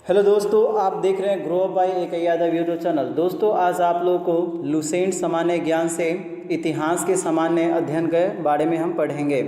Hello दोस्तों, आप देख रहे हैं ग्रो अप बाय एक यादव यूट्यूब चैनल। दोस्तों, आज आप लोगों को लुसेंट सामान्य ज्ञान से इतिहास के सामान्य अध्ययन के बारे में हम पढ़ेंगे।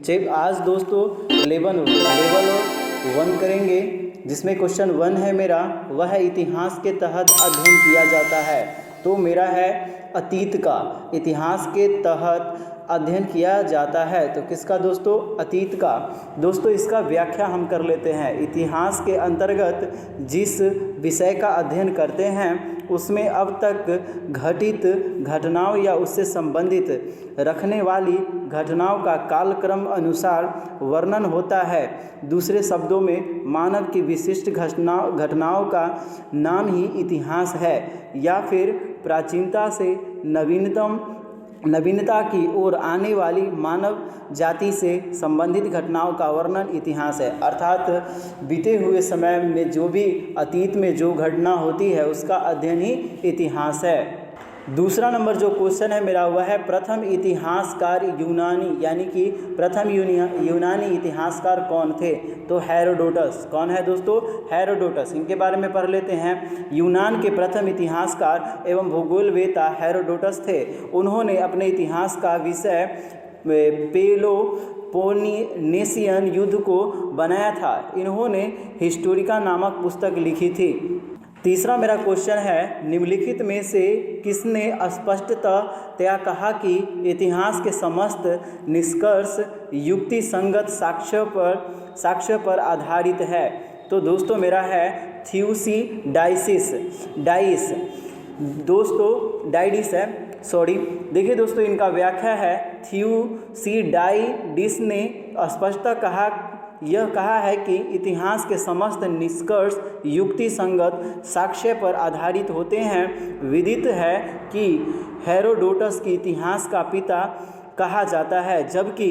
जब आज दोस्तों लेवल 1 करेंगे, जिसमें क्वेश्चन 1 है मेरा, वह इतिहास के तहत अध्ययन किया जाता है। तो मेरा है अतीत का, इतिहास के तहत अध्ययन किया जाता है। तो किसका दोस्तों? अतीत का। दोस्तों, इसका व्याख्या हम कर लेते हैं। इतिहास के अंतर्गत जिस विषय का अध्ययन करते हैं उसमें अब तक घटित घटनाओं या उससे संबंधित रखने वाली घटनाओं का कालक्रम अनुसार वर्णन होता है। दूसरे शब्दों में मानव की विशिष्ट घटनाओं का नाम ही इतिहास है, या फिर प्राचीनता से नवीनता की ओर आने वाली मानव जाति से संबंधित घटनाओं का वर्णन इतिहास है। अर्थात बीते हुए समय में जो भी अतीत में जो घटना होती है उसका अध्ययन ही इतिहास है। दूसरा नंबर जो क्वेश्चन है मेरा, वह है प्रथम इतिहासकार यूनानी, यानी कि प्रथम यूनानी इतिहासकार कौन थे? तो हेरोडोटस। कौन है दोस्तों? हेरोडोटस। इनके बारे में पढ़ लेते हैं। यूनान के प्रथम इतिहासकार एवं भूगोलवेता हेरोडोटस थे। उन्होंने अपने इतिहास का विषय पेलोपोनेशियन युद्ध को बनाया था। इन्होंने हिस्टोरिका नामक पुस्तक लिखी थी। तीसरा मेरा क्वेश्चन है, निम्नलिखित में से किसने स्पष्टतया कहा कि इतिहास के समस्त निष्कर्ष युक्ति संगत साक्ष्य पर आधारित है? तो दोस्तों मेरा है थ्यूसिडाइसिस है। देखिए दोस्तों, इनका व्याख्या है थ्यूसिडाइडिस ने स्पष्टतः यह कहा है कि इतिहास के समस्त निष्कर्ष युक्ति संगत साक्ष्य पर आधारित होते हैं। विदित है कि हेरोडोटस की इतिहास का पिता कहा जाता है, जबकि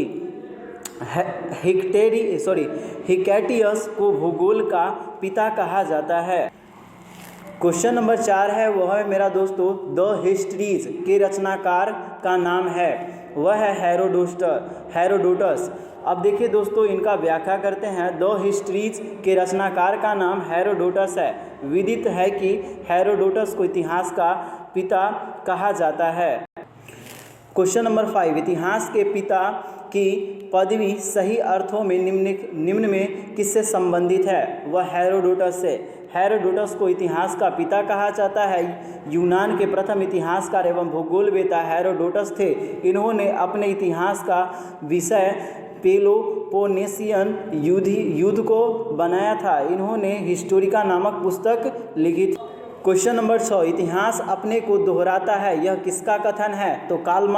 हिकैटियस को भूगोल का पिता कहा जाता है। क्वेश्चन नंबर 4 है, वह है मेरा दोस्तों द हिस्ट्रीज के रचनाकार का नाम है, वह है हेरोडोटस। अब देखिए दोस्तों, इनका व्याख्या करते हैं। द हिस्ट्रीज के रचनाकार का नाम हेरोडोटस है। विदित है कि हेरोडोटस को इतिहास का पिता कहा जाता है। क्वेश्चन नंबर 5, इतिहास के पिता की पदवी सही अर्थों में निम्न में किससे संबंधित है? वह हेरोडोटस से। हेरोडोटस को इतिहास का पिता कहा जाता है। यूनान के प्रथम इतिहासकार एवं भूगोलवेता हेरोडोटस थे। इन्होंने अपने इतिहास का विषय पेलोपोनेशियन युद्ध को बनाया था। इन्होंने हिस्टोरिका नामक पुस्तक लिखी थी। क्वेश्चन नंबर 6, इतिहास अपने को दोहराता है, यह किसका कथन है? तो कार्ल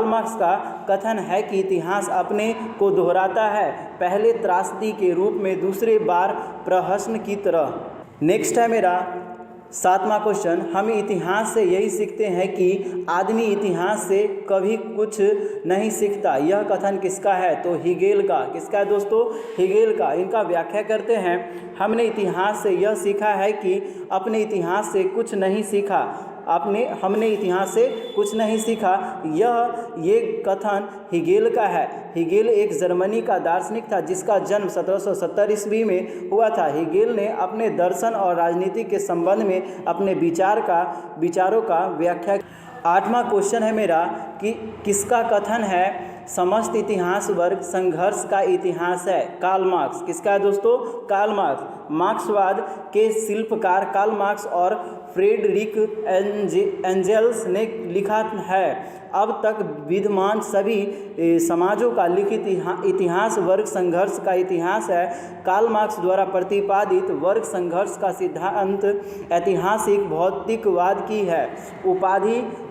मार्क्स का कथन है कि इतिहास अपने को दोहराता है, पहले त्रासदी के रूप में, दूसरे बार प्रहसन की तरह। नेक्स्ट है मेरा 7वां क्वेश्चन, हम इतिहास से यही सीखते हैं कि आदमी इतिहास से कभी कुछ नहीं सीखता, यह कथन किसका है? तो हीगेल का। किसका है दोस्तों? हीगेल का। इनका व्याख्या करते हैं। हमने इतिहास से यह सीखा है कि अपने इतिहास से कुछ नहीं सीखा। हमने इतिहास से कुछ नहीं सीखा, ये कथन हीगेल का है। हीगेल एक जर्मनी का दार्शनिक था जिसका जन्म 1770 ईस्वी में हुआ था। हीगेल ने अपने दर्शन और राजनीति के संबंध में अपने विचारों का व्याख्या। 8वां क्वेश्चन है मेरा कि किसका कथन है समस्त इतिहास वर्ग संघर्ष का इतिहास है? Karl Marx. किसका है दोस्तों? Karl Marx. मार्क्सवाद के शिल्पकार कार्ल मार्क्स और फ्रेडरिक एंजेल्स ने लिखा है, अब तक विद्यमान सभी समाजों का लिखित इतिहास वर्ग संघर्ष का इतिहास है। कार्ल मार्क्स द्वारा प्रतिपादित वर्ग संघर्ष का सिद्धांत ऐतिहासिक भौतिकवाद की है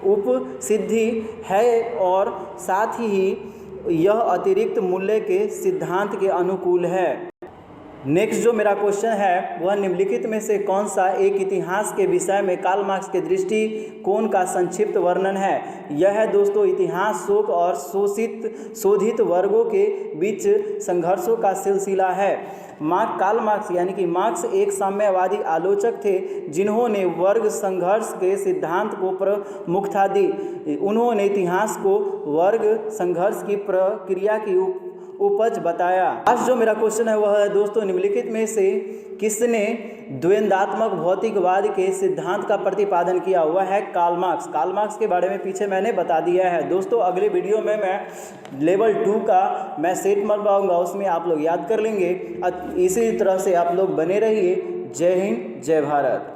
उपसिद्धि है और साथ ही यह अतिरिक्त मूल्य के सिद्धांत के अनुकूल है। नेक्स्ट जो मेरा क्वेश्चन है, वह निम्नलिखित में से कौन सा एक इतिहास के विषय में कार्ल मार्क्स के दृष्टिकोण का संक्षिप्त वर्णन है? यह है दोस्तों इतिहास शोक और शोधित वर्गों के बीच संघर्षों का सिलसिला है। कार्ल मार्क्स यानी कि मार्क्स एक साम्यवादी आलोचक थे जिन्होंने वर्ग संघर्ष के सिद्धांत को प्रमुखता दी। उन्होंने इतिहास को वर्ग संघर्ष की प्रक्रिया की उपज बताया। आज जो मेरा क्वेश्चन है वह है दोस्तों, निम्नलिखित में से किसने द्वंद्वात्मक भौतिकवाद के सिद्धांत का प्रतिपादन किया? हुआ है कार्ल मार्क्स। कार्ल मार्क्स के बारे में पीछे मैंने बता दिया है। दोस्तों अगले वीडियो में मैं लेवल 2 का मैं सेट बनवाऊंगा, उसमें आप लोग याद कर लेंगे। इसी तरह से आप लोग बने रहिए। जय हिंद, जय भारत।